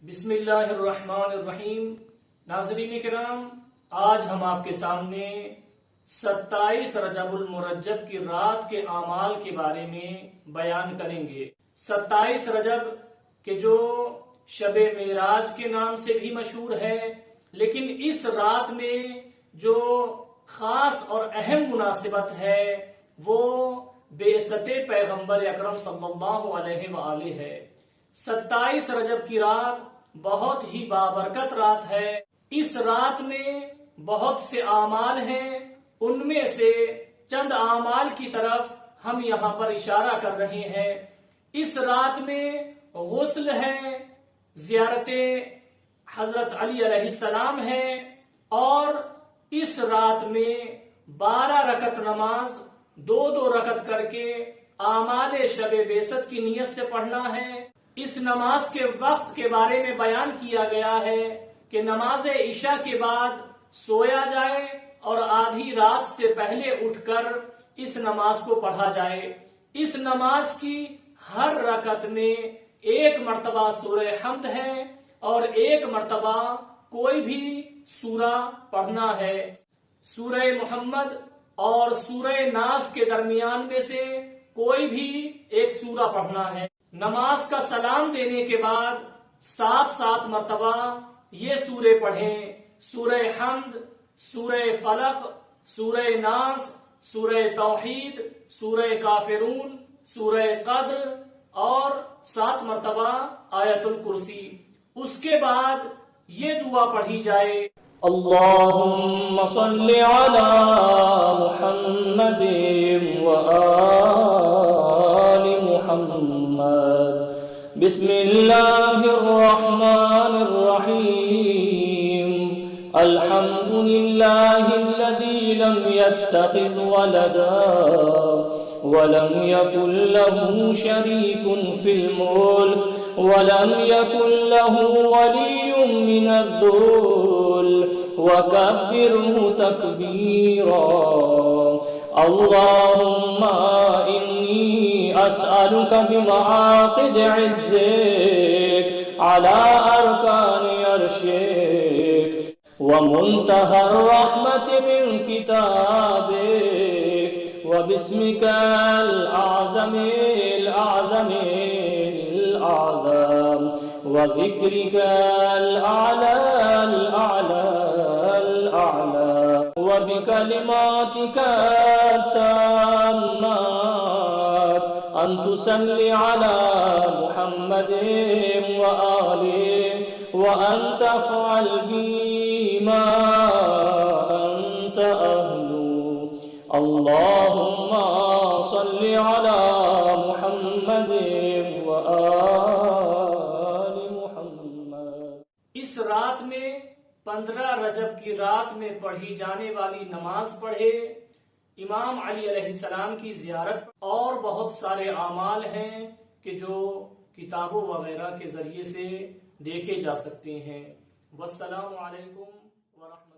بسم اللہ الرحمن الرحیم۔ ناظرین کرام، آج ہم آپ کے سامنے 27 رجب المرجب کی رات کے اعمال کے بارے میں بیان کریں گے۔ 27 رجب کہ جو شب معراج کے نام سے بھی مشہور ہے، لیکن اس رات میں جو خاص اور اہم مناسبت ہے وہ بعثت پیغمبر اکرم صلی اللہ علیہ وآلہ ہے۔ 27 رجب کی رات بہت ہی بابرکت رات ہے۔ اس رات میں بہت سے اعمال ہیں، ان میں سے چند اعمال کی طرف ہم یہاں پر اشارہ کر رہے ہیں۔ اس رات میں غسل ہے، زیارت حضرت علی علیہ السلام ہے، اور اس رات میں 12 رکعت نماز 2 رکعت کر کے اعمال شب بعثت کی نیت سے پڑھنا ہے۔ اس نماز کے وقت کے بارے میں بیان کیا گیا ہے کہ نماز عشاء کے بعد سویا جائے اور آدھی رات سے پہلے اٹھ کر اس نماز کو پڑھا جائے۔ اس نماز کی ہر رکعت میں 1 مرتبہ سورہ حمد ہے اور 1 مرتبہ کوئی بھی سورہ پڑھنا ہے۔ سورہ محمد اور سورہ ناس کے درمیان میں سے کوئی بھی ایک سورہ پڑھنا ہے۔ نماز کا سلام دینے کے بعد 7 مرتبہ یہ سورے پڑھیں: سورہ حمد، سورہ فلق، سورہ ناس، سورہ توحید، سورہ کافرون، سورہ قدر اور 7 مرتبہ آیت الکرسی۔ اس کے بعد یہ دعا پڑھی جائے: اللہم صل علی محمد وآل محمد۔ بسم اللہ الرحمن الرحیم۔ الحمد للہ الذی لم يتخذ ولدا ولم يكن له شریک فی الملک ولم يكن له ولی من الذل وكبره تكبيرا۔ اللهم إني أسألك بمعاقد عزك على أركان عرشك ومنتهى الرحمة من كتابك وباسمك الأعظم الأعظم الأعظم وذكرك الأعلى الأعلى الأعلى وبكلماتك التامات أن تصلي على محمد وآله وأن تفعل بي ما أنت أهله۔ اللهم صل على محمد وآل محمد۔ اس رات میں 15 رجب کی رات میں پڑھی جانے والی نماز پڑھے، امام علی علیہ السلام کی زیارت اور بہت سارے اعمال ہیں کہ جو کتابوں وغیرہ کے ذریعے سے دیکھے جا سکتے ہیں۔ والسلام علیکم ورحمۃ اللہ۔